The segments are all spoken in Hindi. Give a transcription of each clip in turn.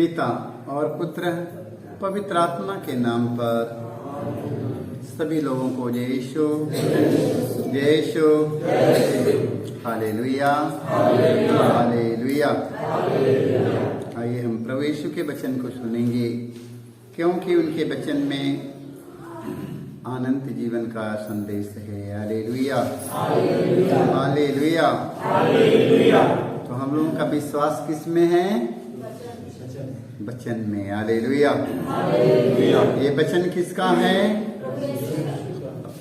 पिता और पुत्र पवित्र आत्मा के नाम पर सभी लोगों को जय यीशु जय यीशु हालेलुया हालेलुया। आइए हम प्रभु यीशु के वचन को सुनेंगे, क्योंकि उनके वचन में अनंत जीवन का संदेश है। Hallelujah hallelujah. तो हम लोगों का विश्वास किस में है? वचन में। हालेलुया। ये वचन किसका है?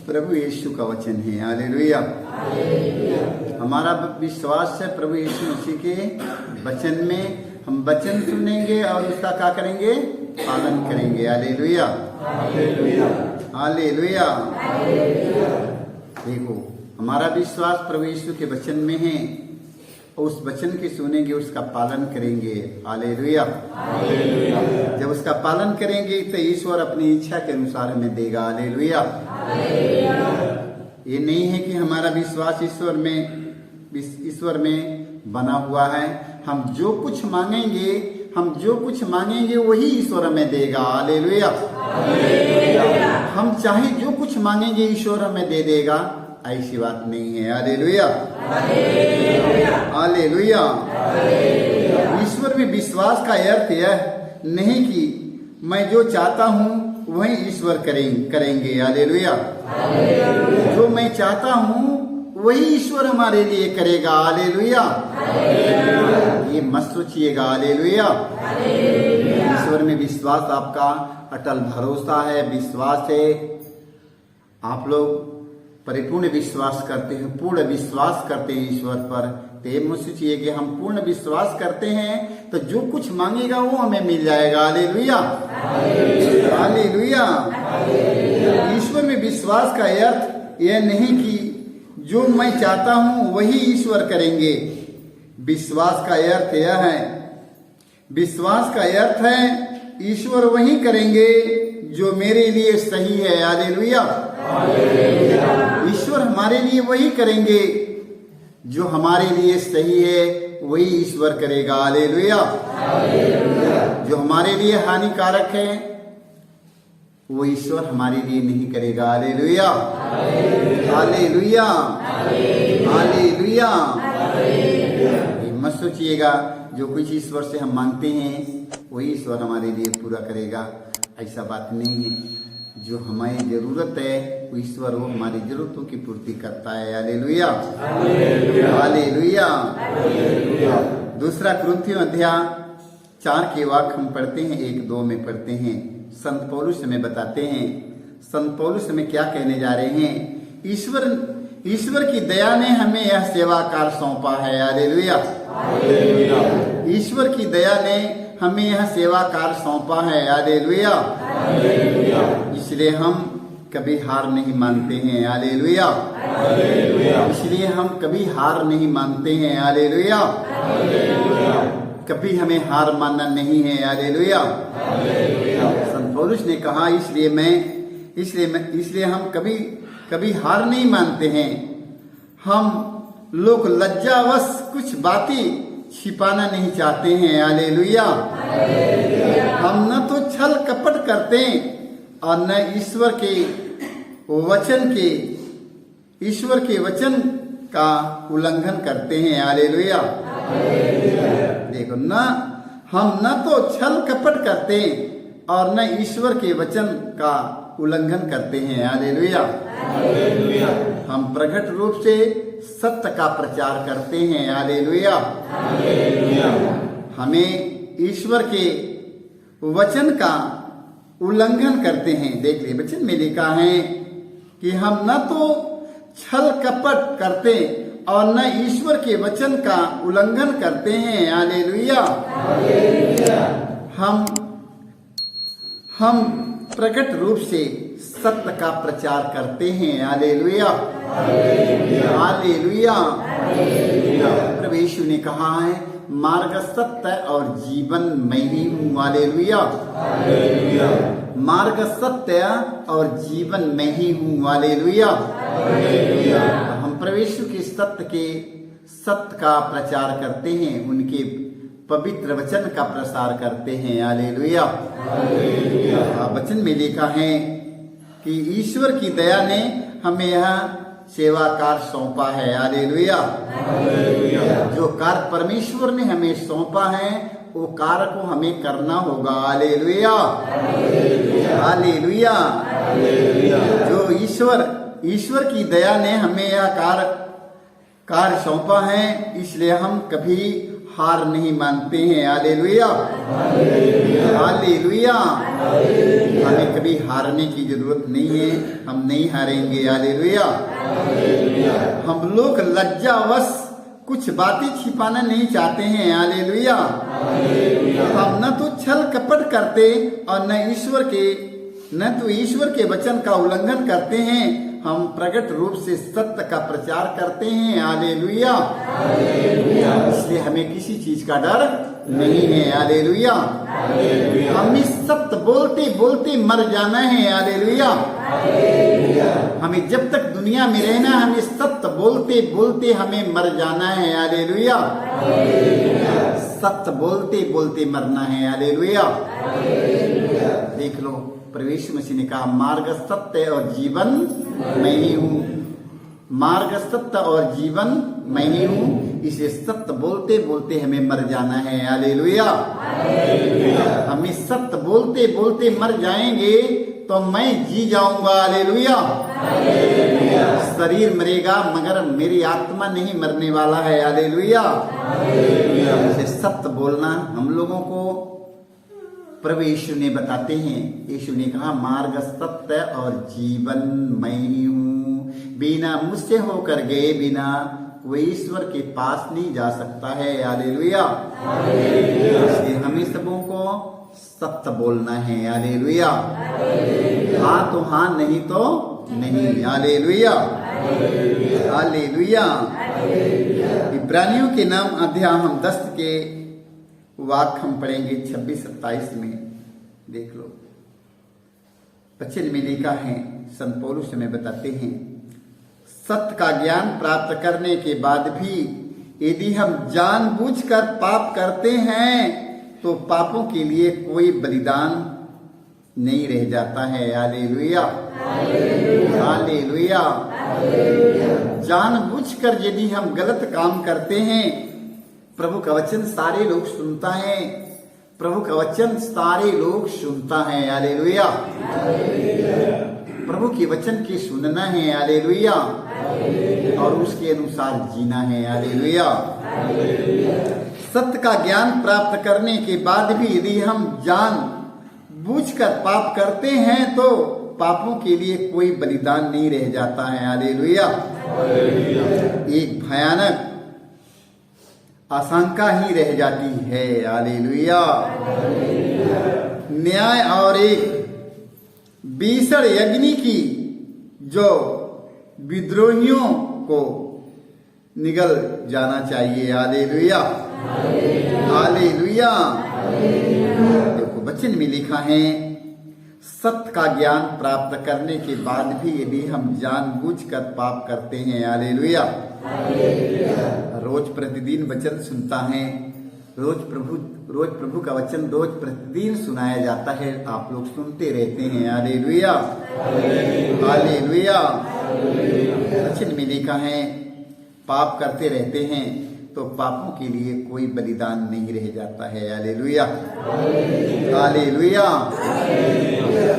प्रभु यीशु का वचन है। हालेलुया। हमारा विश्वास है प्रभु यीशु मसीह के वचन में। हम वचन सुनेंगे और उसका क्या करेंगे? पालन करेंगे। Hallelujah hallelujah. देखो, हमारा विश्वास प्रभु यीशु के वचन में है। उस वचन की सुनेंगे, उसका पालन करेंगे। हालेलुया। जब उसका पालन करेंगे तो ईश्वर अपनी इच्छा के अनुसार हमें देगा। हालेलुया। ये नहीं है कि हमारा विश्वास ईश्वर में बना हुआ है। हम जो कुछ मांगेंगे वही ईश्वर हमें देगा। हालेलुया। हम चाहे जो कुछ मांगेंगे ईश्वर हमें दे देगा, ऐसी बात नहीं है। Hallelujah hallelujah. ईश्वर में विश्वास का अर्थ यह नहीं कि मैं जो चाहता हूँ वही ईश्वर करेंगे। हालेलुया। जो मैं चाहता हूँ वही ईश्वर हमारे लिए करेगा। हालेलुया। ये मत सोचिएगा। हालेलुया। ईश्वर में विश्वास आपका अटल भरोसा है, विश्वास है। आप लोग परिपूर्ण विश्वास करते हैं, पूर्ण विश्वास करते हैं ईश्वर पर। तो ये मत सोचिए कि हम पूर्ण विश्वास करते हैं तो जो कुछ मांगेगा वो हमें मिल जाएगा। Hallelujah hallelujah. ईश्वर में विश्वास का अर्थ यह नहीं कि जो मैं चाहता हूं वही ईश्वर करेंगे। विश्वास का अर्थ यह है, विश्वास का अर्थ है ईश्वर वही करेंगे जो मेरे लिए सही है। हालेलुया। ईश्वर हमारे लिए वही करेंगे जो हमारे लिए सही है, वही ईश्वर करेगा। हालेलुया। जो हमारे लिए हानिकारक है वो ईश्वर हमारे लिए नहीं करेगा। Hallelujah hallelujah hallelujah. मत सोचिएगा जो कुछ ईश्वर से हम मांगते हैं वही ईश्वर हमारे लिए पूरा करेगा, ऐसा बात नहीं है। जो हमारी जरूरत है वो ईश्वर वो हमारी जरूरतों की पूर्ति करता है। Hallelujah hallelujah. दूसरा कुरिन्थियों अध्याय 4 के वाक्य हम पढ़ते हैं, 1-2 में पढ़ते हैं। संत पौलुस हमें बताते हैं, संत पौलुस हमें क्या कहने जा रहे हैं। ईश्वर की दया ने हमें यह सेवा कार्य सौंपा है। हालेलुया। ईश्वर की दया ने हमें यह सेवा कार्य सौंपा है। हालेलुया। इसलिए हम कभी हार नहीं मानते हैं। हालेलुया। इसलिए हम कभी हार नहीं मानते हैं। हालेलुया। कभी हमें हार मानना नहीं है। हालेलुया। संत पौलुस ने कहा इसलिए हम कभी हार नहीं मानते हैं। हम लोग लज्जावश कुछ बातें छिपाना नहीं चाहते हैं। हालेलुया। हम न तो छल कपट करते और न ईश्वर के वचन का उल्लंघन करते हैं। हालेलुया। देखो, हम न तो छल कपट करते और न ईश्वर के वचन का उल्लंघन करते हैं। हालेलुया। हम प्रकट रूप से सत्य का प्रचार करते हैं। हालेलुया। हमें ईश्वर के वचन का उल्लंघन करते हैं। देख ले, वचन में लिखा है कि हम न तो छल कपट करते और न ईश्वर के वचन का उल्लंघन करते हैं। हालेलुया। हम प्रकट रूप से सत्य का प्रचार करते हैं। Hallelujah hallelujah. प्रभु यीशु ने कहा है, मार्ग सत्य और जीवन मैं ही हूँ। हालेलुया। मार्ग सत्य और जीवन मैं ही हूँ। हालेलुया। हम प्रभु यीशु के सत्य का प्रचार करते हैं, उनके पवित्र वचन का प्रसार करते हैं। हालेलुया। वचन में लिखा है कि ईश्वर की दया ने हमें यह सेवा कार्य सौंपा है। हालेलुया। जो कार्य परमेश्वर ने हमें सौंपा है वो कार्य को हमें करना होगा। हालेलुया। हालेलुया। जो ईश्वर की दया ने हमें यह कार्य सौंपा है, इसलिए हम कभी हार नहीं मानते हैं। हालेलुया। हालेलुया। हमें कभी हारने की जरूरत नहीं है, हम नहीं हारेंगे। हालेलुया। हम लोग लज्जावश कुछ बातें छिपाना नहीं चाहते हैं। हालेलुया। हम न तो छल कपट करते और न तो ईश्वर के वचन का उल्लंघन करते हैं, हम प्रकट रूप से सत्य का प्रचार करते हैं। हालेलुया। इसलिए हमें किसी चीज का डर नहीं है। हालेलुया। हमें सत्य बोलते बोलते मर जाना है। हालेलुया। हमें जब तक दुनिया में रहना, हमें सत्य बोलते बोलते हमें मर जाना है। हालेलुया। सत्य बोलते बोलते मरना है। हालेलुया। देख लो, प्रभु यीशु मसीह ने कहा, मार्ग सत्य और जीवन मैं ही हूँ। मार्ग सत्य और जीवन मैं ही हूँ। इसे सत्य बोलते बोलते हमें मर जाना है। हालेलुया। हमें सत्य बोलते बोलते मर जाएंगे तो मैं जी जाऊंगा। हालेलुया। शरीर मरेगा मगर मेरी आत्मा नहीं मरने वाला है। हालेलुया। इसे सत्य बोलना हम लोगों को प्रभु यीशु ने बताते हैं। यीशु ने कहा, मार्ग सत्य और जीवन मैं ही हूँ। बिना मुझसे होकर गए बिना कोई ईश्वर के पास नहीं जा सकता है। हालेलुया। इसलिए हमें सबों को सत्य बोलना है। हालेलुया। हाँ तो हाँ, नहीं तो नहीं। हालेलुया। हालेलुया। इब्रानियों के नाम अध्याय हम 10 के वाक्य हम पढ़ेंगे 26-27 में। देख लो, वचन में लिखा है, संत पौलुस हमें बताते हैं, सत्य का ज्ञान प्राप्त करने के बाद भी यदि हम जानबूझकर पाप करते हैं तो पापों के लिए कोई बलिदान नहीं रह जाता है। हालेलुया। हालेलुया। जानबूझकर यदि हम गलत काम करते हैं, प्रभु का वचन सारे लोग सुनता है। प्रभु का वचन सारे लोग सुनता है। हालेलुया। प्रभु के वचन की सुनना है। हालेलुया। और उसके अनुसार जीना है। हालेलुया। सत्य का ज्ञान प्राप्त करने के बाद भी यदि हम जान बूझकर पाप करते हैं तो पापों के लिए कोई बलिदान नहीं रह जाता है। हालेलुया। एक भयानक आशंका ही रह जाती है। हालेलुया। न्याय और एक भीषण अग्नि की जो विद्रोहियों को निगल जाना चाहिए। हालेलुया। हालेलुया। देखो, वचन में लिखा है, सत्य का ज्ञान प्राप्त करने के बाद भी यदि हम जानबूझकर पाप करते हैं। हालेलुया। रोज प्रतिदिन वचन सुनता है, रोज प्रभु का वचन रोज प्रतिदिन सुनाया जाता है, आप लोग सुनते रहते हैं। हालेलुया। हालेलुया। वचन में लिखा है, पाप करते रहते हैं तो पापों के लिए कोई बलिदान नहीं रह जाता है। हालेलुया। हालेलुया।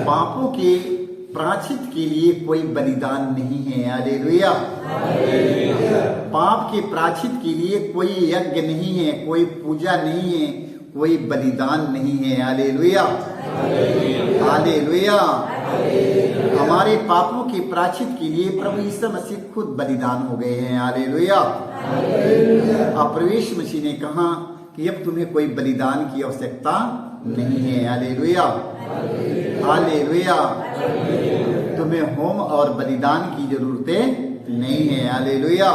पापों के प्रायश्चित के लिए कोई बलिदान नहीं है। हालेलुया। पाप के प्रायश्चित के लिए कोई यज्ञ नहीं है, कोई पूजा नहीं है, कोई बलिदान नहीं है। हालेलुया। हालेलुया। हमारे पापों के प्रायश्चित के लिए प्रभु यीशु मसीह खुद बलिदान हो गए हैं। हालेलुया। और प्रभु यीशु मसीह ने कहा कि अब तुम्हें कोई बलिदान की आवश्यकता नहीं है। हालेलुया। हालेलुया। तुम्हें होम और बलिदान की जरूरतें नहीं है। हालेलुया।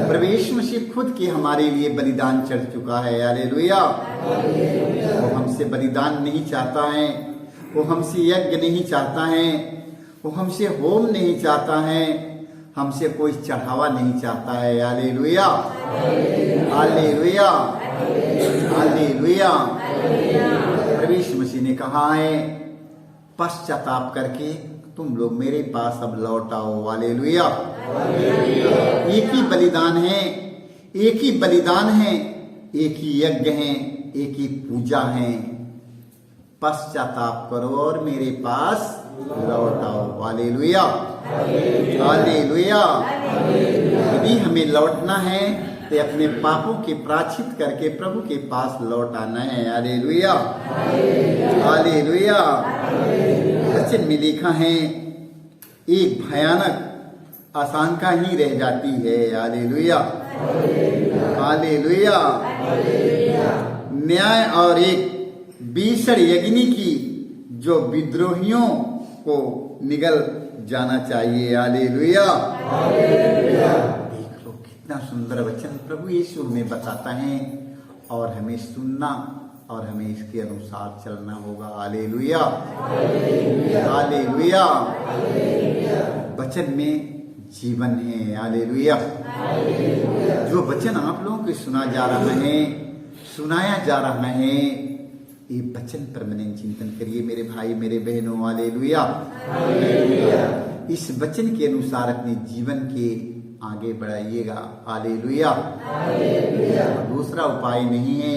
प्रभु यीशु मसीह खुद के हमारे लिए बलिदान चढ़ चुका है। हालेलुया। वो हमसे बलिदान नहीं चाहता है, वो हमसे यज्ञ नहीं चाहता है, वो हमसे होम नहीं चाहता है, हमसे कोई चढ़ावा नहीं चाहता है। हालेलुया। हालेलुया। हालेलुया। प्रभु यीशु मसीह ने कहा है, पश्चाताप करके तुम लोग मेरे पास अब लौट आओ। हालेलुया। एक ही बलिदान है, एक ही बलिदान है, एक ही यज्ञ है, एक ही पूजा है। पश्चाताप करो और मेरे पास लौट आओ। Hallelujah, hallelujah. यदि हमें लौटना है तो अपने पापों के प्रायश्चित करके प्रभु के पास लौट आना है। Hallelujah, hallelujah. वचन में लिखा है, एक भयानक आशंका ही रह जाती है। Hallelujah, hallelujah. न्याय और एक भीषण अग्नि की जो विद्रोहियों को निगल जाना चाहिए। हालेलुया। देख लो कितना सुंदर वचन प्रभु यीशु हमें बताता है, और हमें सुनना और हमें इसके अनुसार चलना होगा। Hallelujah, hallelujah. वचन में जीवन है। हालेलुया। जो वचन आप लोगों को सुना जा रहा है, सुनाया जा रहा है, ये वचन पर मैंने चिंतन करिए मेरे भाई मेरे बहनों। हालेलुया। इस वचन के अनुसार अपने जीवन के आगे बढ़ाइएगा। हालेलुया। दूसरा उपाय नहीं है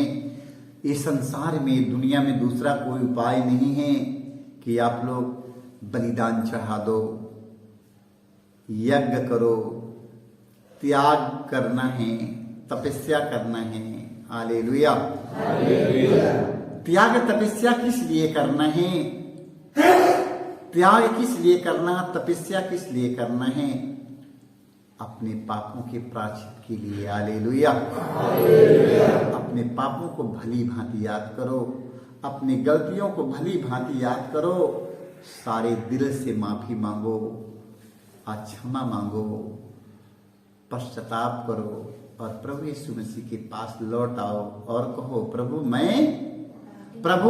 इस संसार में, दुनिया में दूसरा कोई उपाय नहीं है कि आप लोग बलिदान चढ़ा दो, यज्ञ करो, त्याग करना है, तपस्या करना है। हालेलुया। त्याग तपस्या किस लिए करना है? त्याग किस लिए करना, तपस्या किस लिए करना है? अपने पापों के प्रायश्चित के लिए। हालेलुया। अपने पापों को भली भांति याद करो, अपनी गलतियों को भली भांति याद करो, सारे दिल से माफी मांगो, क्षमा मांगो, पश्चाताप करो और प्रभु यीशु मसीह के पास लौट आओ और कहो, प्रभु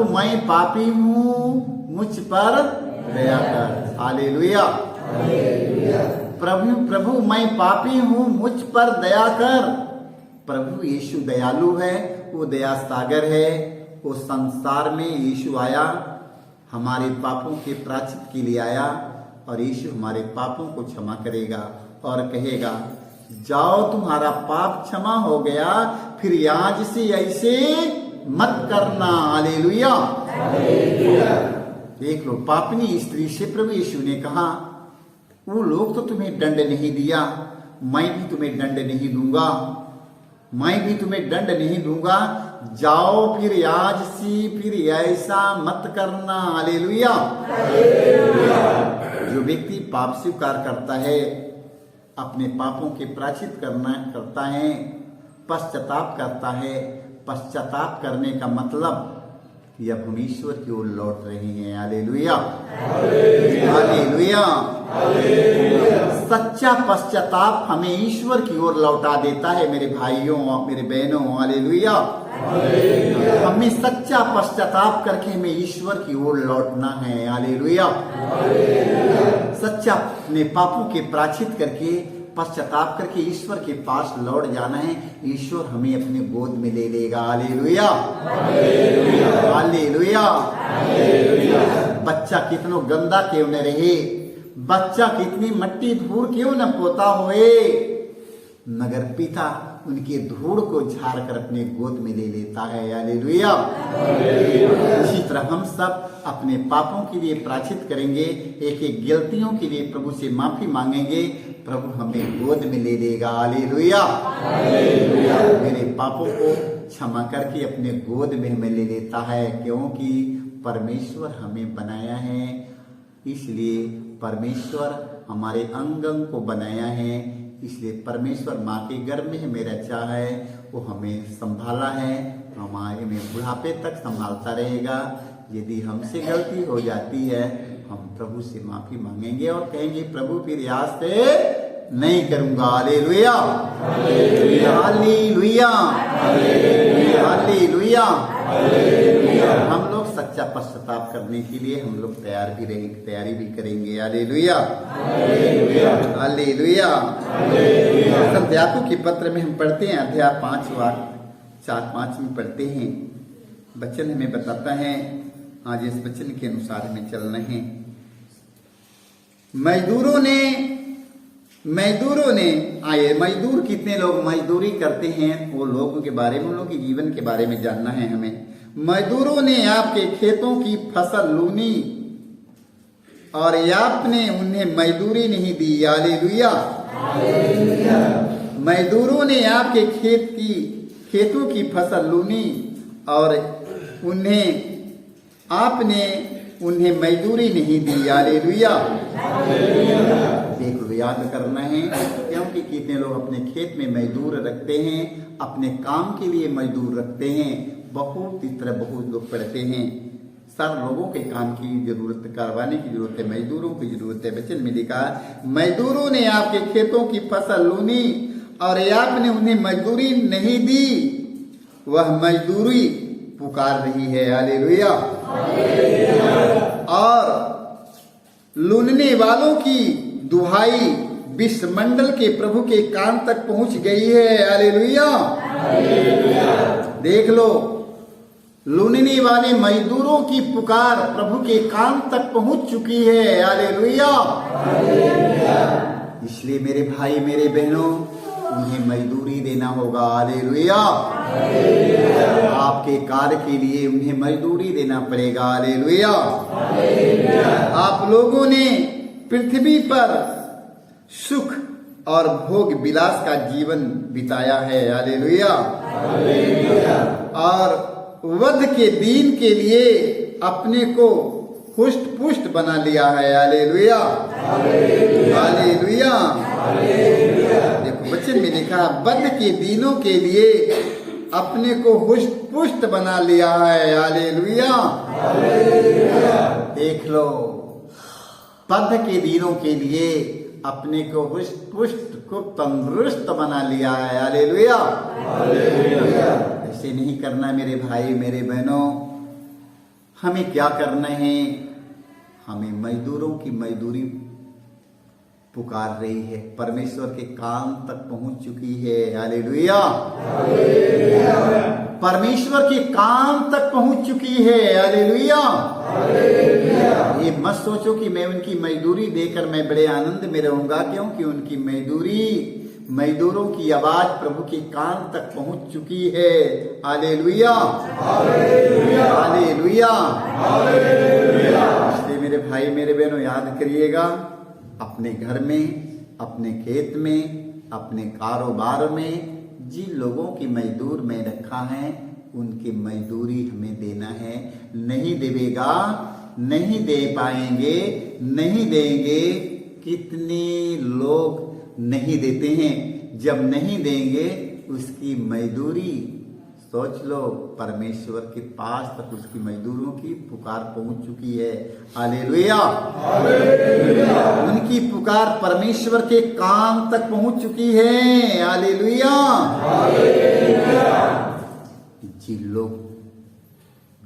मैं पापी हूँ, मुझ पर दया कर। हालेलुया। प्रभु मैं पापी हूँ, मुझ पर दया कर। प्रभु यीशु दयालु है, वो दया सागर है। वो संसार में यीशु आया, हमारे पापों के प्रायश्चित के लिए आया, और यीशु हमारे पापों को क्षमा करेगा और कहेगा, जाओ तुम्हारा पाप क्षमा हो गया, फिर आज से ऐसे मत करना। हालेलुया। देख लो, पापनी स्त्री से प्रभु यीशु ने कहा, वो लोग तो तुम्हें दंड नहीं दिया, मैं भी तुम्हें दंड नहीं दूंगा, मैं भी तुम्हें दंड नहीं दूंगा, जाओ फिर आज से फिर ऐसा मत करना। हालेलुया। जो व्यक्ति पाप स्वीकार करता है, अपने पापों के प्रायश्चित करता है, पश्चाताप करता है, पश्चाताप करने का मतलब कि अब हम ईश्वर की ओर लौट रहे हैं। Hallelujah, hallelujah. सच्चा पश्चाताप हमें ईश्वर की ओर लौटा देता है मेरे भाइयों और मेरे बहनों। हालेलुया। हमें सच्चा पश्चाताप करके हमें ईश्वर की ओर लौटना है। हालेलुया। सच्चा अपने पापों के प्रायश्चित करके, पश्चाताप करके ईश्वर के पास लौट जाना है। ईश्वर हमें अपने गोद में ले लेगा। Hallelujah, hallelujah. बच्चा कितना गंदा क्यों न रहे, बच्चा कितनी मट्टी धूल क्यों न पोता होए, मगर पिता उनके धूल को झाड़ कर अपने गोद में ले लेता है। हालेलुया। इसी तरह हम सब अपने पापों के लिए प्रायश्चित करेंगे, एक एक गलतियों के लिए प्रभु से माफी मांगेंगे, प्रभु हमें गोद में ले लेगा। हालेलुया। मेरे पापों को क्षमा करके अपने गोद में हमें ले लेता है, क्योंकि परमेश्वर हमें बनाया है, इसलिए परमेश्वर हमारे अंग अंग को बनाया है, इसलिए परमेश्वर माँ के गर्भ में हमें रचा है, वो हमें संभाला है, हमारे में बुढ़ापे तक संभालता रहेगा। यदि हमसे गलती हो जाती है, हम प्रभु से माफी मांगेंगे और कहेंगे, प्रभु फिर आज से नहीं करूंगा। Hallelujah, hallelujah, hallelujah. हम लोग सच्चा पश्चाताप करने के लिए हम लोग तैयारी भी करेंगे। Hallelujah, hallelujah. संध्यातु के पत्र में हम पढ़ते हैं, अध्याय 5 4-5 में पढ़ते हैं। वचन हमें बताता है, आज इस वचन के अनुसार हमें चलना है। मजदूरों ने आए, मजदूर कितने लोग मजदूरी करते हैं वो लोगों के बारे में, उन लोगों के जीवन के बारे में जानना है हमें। मजदूरों ने आपके खेतों की फसल लूनी और आपने उन्हें मजदूरी नहीं दी। हालेलुया। मजदूरों ने आपके खेतों की फसल लूनी और आपने उन्हें मजदूरी नहीं दी। हालेलुया। देखो, याद करना है, क्योंकि कितने लोग अपने खेत में मजदूर रखते हैं, अपने काम के लिए मजदूर रखते हैं। बहुत लोग पढ़ते हैं, सब लोगों के काम की जरूरत, करवाने की जरूरत है, मजदूरों की जरूरत है। वचन में लिखा, मजदूरों ने आपके खेतों की फसल लूनी और आपने उन्हें मजदूरी नहीं दी। वह मजदूरी पुकार रही है। हालेलुया। और लूनने वालों की दुहाई विश्वमंडल के प्रभु के कान तक पहुंच गई है। हालेलुया। देख लो, लूनने वाले मजदूरों की पुकार प्रभु के कान तक पहुंच चुकी है। हालेलुया। इसलिए मेरे भाई, मेरे बहनों, उन्हें मजदूरी देना होगा। हालेलुया। आपके कार्य के लिए उन्हें मजदूरी देना पड़ेगा। हालेलुया। आप लोगों ने पृथ्वी पर सुख और भोग विलास का जीवन बिताया है। हालेलुया। और वध के दिन के लिए अपने को हुष्ट पुष्ट बना लिया है। हालेलुया। हालेलुया। देखो, वचन में लिखा, वध के दिनों के लिए अपने को हुष्ट पुष्ट बना लिया है। हालेलुया। देख लो, वध के दिनों के लिए अपने को हुष्ट पुष्ट को तंदुरुस्त बना लिया है। हालेलुया। ऐसे नहीं करना मेरे भाई, मेरे बहनों। हमें क्या करना है? हमें मजदूरों की मजदूरी पुकार रही है, परमेश्वर के काम तक पहुंच चुकी है। हालेलुया। परमेश्वर के काम तक पहुंच चुकी है। हालेलुया। ये मत सोचो कि मैं उनकी मजदूरी देकर मैं बड़े आनंद में रहूंगा, क्योंकि उनकी मजदूरों की आवाज प्रभु के कान तक पहुंच चुकी है। हालेलुया। हालेलुया। इसलिए मेरे भाई, मेरे बहनों, याद करिएगा, अपने घर में, अपने खेत में, अपने कारोबार में जिन लोगों की मजदूर में रखा है, उनकी मजदूरी हमें देना है। नहीं देवेगा, नहीं दे पाएंगे, नहीं देंगे। कितने लोग नहीं देते हैं, जब नहीं देंगे उसकी मजदूरी, सोच लो, परमेश्वर के पास तक उसकी मजदूरों की पुकार पहुंच चुकी है। हालेलुया। उनकी पुकार परमेश्वर के काम तक पहुंच चुकी है। हालेलुया। जिन लोग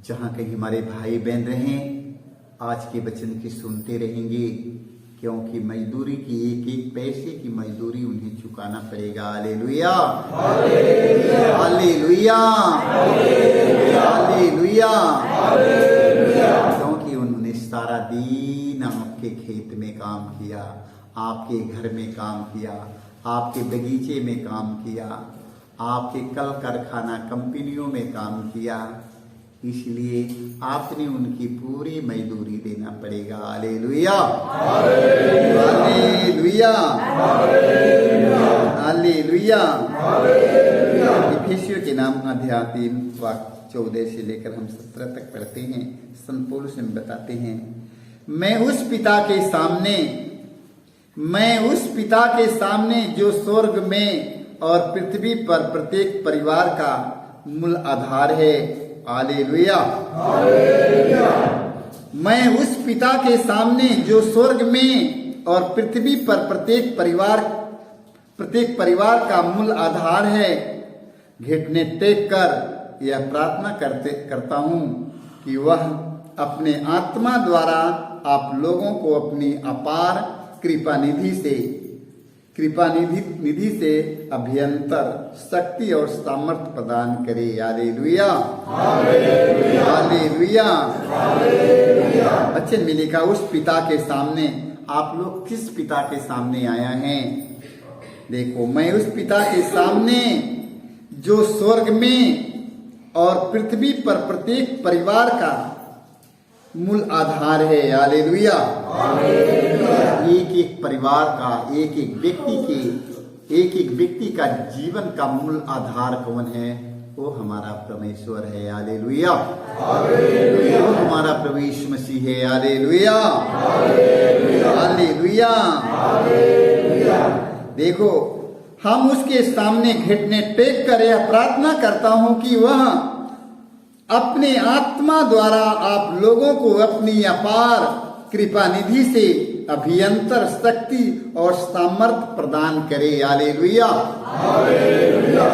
जहां कहीं हमारे भाई बहन रहे, आज के वचन की सुनते रहेंगे, क्योंकि मजदूरी की एक एक पैसे की मजदूरी उन्हें चुकाना पड़ेगा। हालेलुया। हालेलुया। हालेलुया। क्योंकि उन्होंने सारा दिन आपके खेत में काम किया, आपके घर में काम किया, आपके बगीचे में काम किया, आपके कल कारखाना कंपनियों में काम किया। इसलिए आपने उनकी पूरी मजदूरी देना पड़ेगा। हालेलुया। हालेलुया। हालेलुया। इफिसियों के नाम अध्याय 3 वाक्य 14 से लेकर हम 17 तक पढ़ते हैं। संत पौलुस में बताते हैं, मैं उस पिता के सामने जो स्वर्ग में और पृथ्वी पर प्रत्येक परिवार का मूल आधार है। हालेलुया। मैं उस पिता के सामने जो स्वर्ग में और पृथ्वी पर प्रत्येक परिवार का मूल आधार है, घुटने टेक कर यह प्रार्थना करता हूं कि वह अपने आत्मा द्वारा आप लोगों को अपनी अपार कृपा निधि से कृपा निधि से अभ्यंतर शक्ति और सामर्थ्य प्रदान करे। Hallelujah, hallelujah. बच्चे मिले का उस पिता के सामने आप लोग किस पिता के सामने आया हैं? देखो, मैं उस पिता के सामने जो स्वर्ग में और पृथ्वी पर प्रत्येक परिवार का मूल आधार है। हालेलुया। एक एक परिवार का, एक एक व्यक्ति का जीवन का मूल आधार कौन है? वो हमारा परमेश्वर है। हालेलुया, वो हमारा प्रभु यीशु मसीह है। Hallelujah, hallelujah. देखो, हम उसके सामने घुटने टेक कर यह प्रार्थना करता हूं कि वह अपने आत्मा द्वारा आप लोगों को अपनी अपार कृपा निधि से अभ्यंतर शक्ति और सामर्थ्य प्रदान करे। हालेलुया,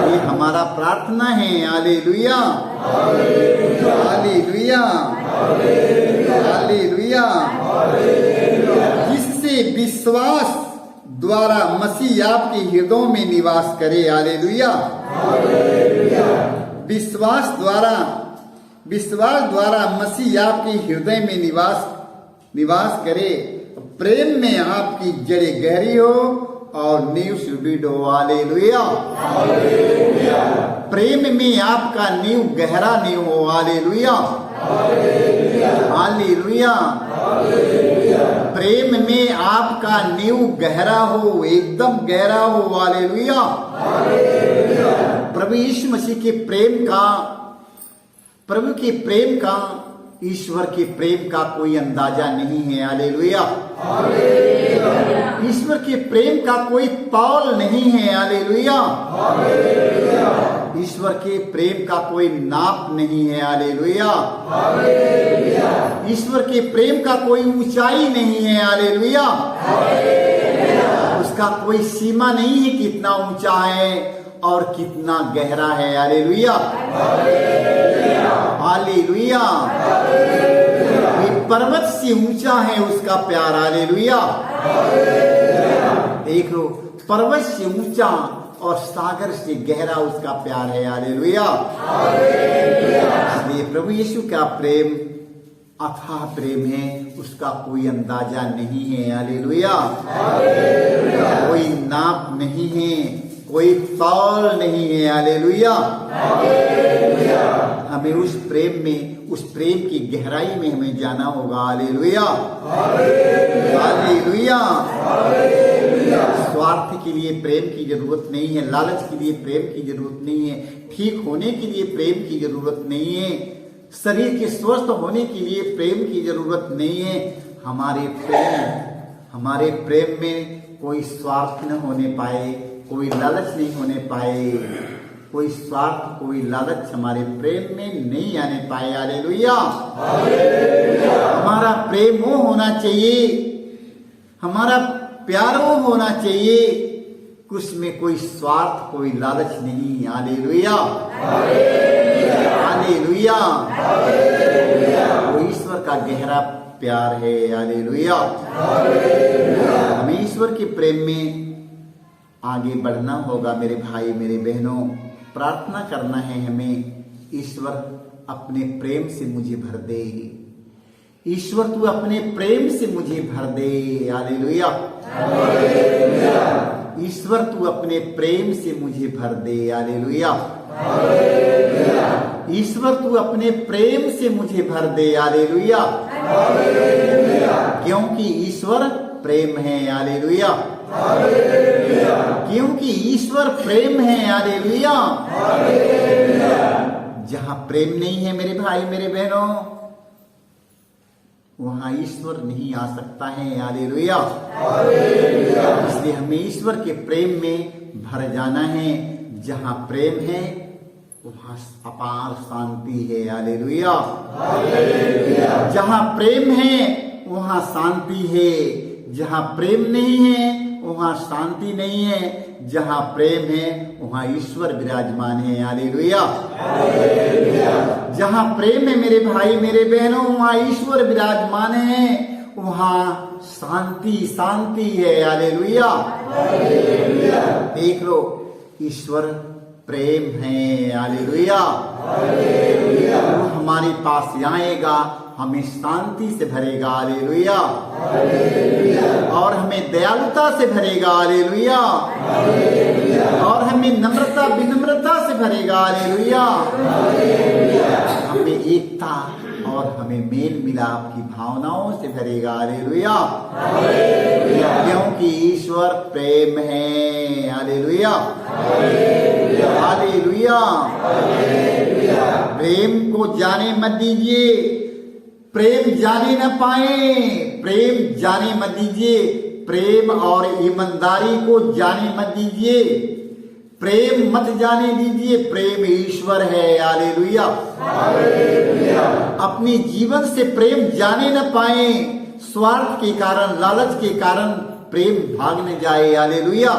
ये हमारा प्रार्थना है। Hallelujah, hallelujah, hallelujah. जिससे विश्वास द्वारा मसीह आपके हृदयों में निवास करे। हालेलुया, विश्वास द्वारा मसीह आपके हृदय में निवास करे। प्रेम में आपकी जड़ें गहरी हो और नींव सुदृढ़ हो। हालेलुया, प्रेम में आपका नींव गहरा नींव हो। Hallelujah, hallelujah. प्रेम में आपका नींव गहरा हो, एकदम गहरा हो। हालेलुया। प्रभु यीशु मसीह के प्रेम का, प्रभु के प्रेम का, ईश्वर के प्रेम का कोई अंदाजा नहीं है। हालेलुया, ईश्वर के प्रेम का कोई तौल नहीं है। हालेलुया, ईश्वर के प्रेम का कोई नाप नहीं है। हालेलुया, ईश्वर के प्रेम का कोई ऊंचाई नहीं है। हालेलुया, उसका कोई सीमा नहीं है कितना ऊंचा है और कितना गहरा है। Hallelujah, hallelujah. पर्वत से ऊंचा है उसका प्यार। हालेलुया, देख लो, पर्वत से ऊंचा और सागर से गहरा उसका प्यार है। हालेलुया, इसलिए प्रभु यीशु का प्रेम अथाह प्रेम है, उसका कोई अंदाजा नहीं है। हालेलुया, कोई नाप नहीं है, कोई तौल नहीं है। हालेलुया, हमें उस प्रेम में, उस प्रेम की गहराई में हमें जाना होगा। Hallelujah, hallelujah. स्वार्थ के लिए प्रेम की जरूरत नहीं है, लालच के लिए प्रेम की जरूरत नहीं है, ठीक होने के लिए प्रेम की जरूरत नहीं है, शरीर के स्वस्थ होने के लिए प्रेम की जरूरत नहीं है। हमारे प्रेम में कोई स्वार्थ न होने पाए, कोई लालच नहीं होने पाए, कोई स्वार्थ, कोई लालच हमारे प्रेम में नहीं आने पाए। हालेलुया, हमारा प्रेम वो होना चाहिए, हमारा प्यार वो होना चाहिए, उसमें कोई स्वार्थ, कोई लालच नहीं। Hallelujah, hallelujah. वो ईश्वर का गहरा प्यार है। हालेलुया, हमें ईश्वर के प्रेम में आगे बढ़ना होगा। मेरे भाई, मेरे बहनों, प्रार्थना करना है हमें, ईश्वर अपने प्रेम से मुझे भर दे। ईश्वर तू अपने प्रेम से मुझे भर दे। हालेलुया, ईश्वर तू अपने प्रेम से मुझे भर दे। हालेलुया, ईश्वर तू अपने प्रेम से मुझे भर दे। हालेलुया, क्योंकि ईश्वर प्रेम है। हालेलुया, क्योंकि ईश्वर प्रेम है। हालेलुया, जहां प्रेम नहीं है मेरे भाई, मेरे बहनों, वहां ईश्वर नहीं आ सकता है। हालेलुया, इसलिए हमें ईश्वर के प्रेम में भर जाना है। जहां प्रेम है वहां अपार शांति है। हालेलुया, जहां प्रेम है वहां शांति है, जहां प्रेम नहीं है वहां शांति नहीं है, जहां प्रेम है वहां ईश्वर विराजमान है। हालेलुया, जहां प्रेम है मेरे भाई, मेरे बहनों, वहां ईश्वर विराजमान है, वहां शांति शांति है। हालेलुया, देख लो, ईश्वर प्रेम है। हालेलुया। वो हमारे पास आएगा, हमें शांति से भरेगा। हालेलुया। और हमें दयालुता से भरेगा। हालेलुया। और हमें नम्रता विनम्रता से भरेगा। हालेलुया। हमें एकता और हमें मेल मिलाप की भावनाओं से भरेगा। हालेलुया। क्योंकि ईश्वर प्रेम है। हालेलुया। हालेलुया। प्रेम को जाने मत दीजिए, प्रेम जाने न पाए। प्रेम जाने मत दीजिए, प्रेम और ईमानदारी को जाने मत दीजिए। प्रेम मत जाने दीजिए, प्रेम ईश्वर है। हालेलुया। अपने जीवन से प्रेम जाने न पाए, स्वार्थ के कारण, लालच के कारण प्रेम भाग न जाए। हालेलुया।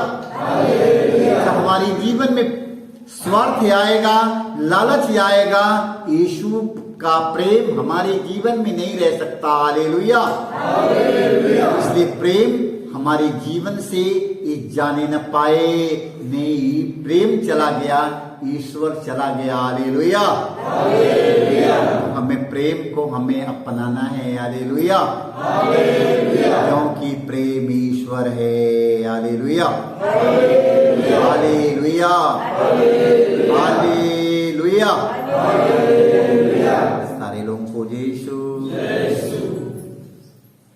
हमारे जीवन में स्वार्थ आएगा, लालच आएगा, यीशु का प्रेम हमारे जीवन में नहीं रह सकता। हालेलुया। इसलिए प्रेम हमारे जीवन से ये जाने न पाए, नहीं, प्रेम चला गया, ईश्वर चला गया। हालेलुया। हमें प्रेम को हमें अपनाना है। हालेलुया। क्योंकि प्रेम ईश्वर है। हालेलुया। हालेलुया। हालेलुया।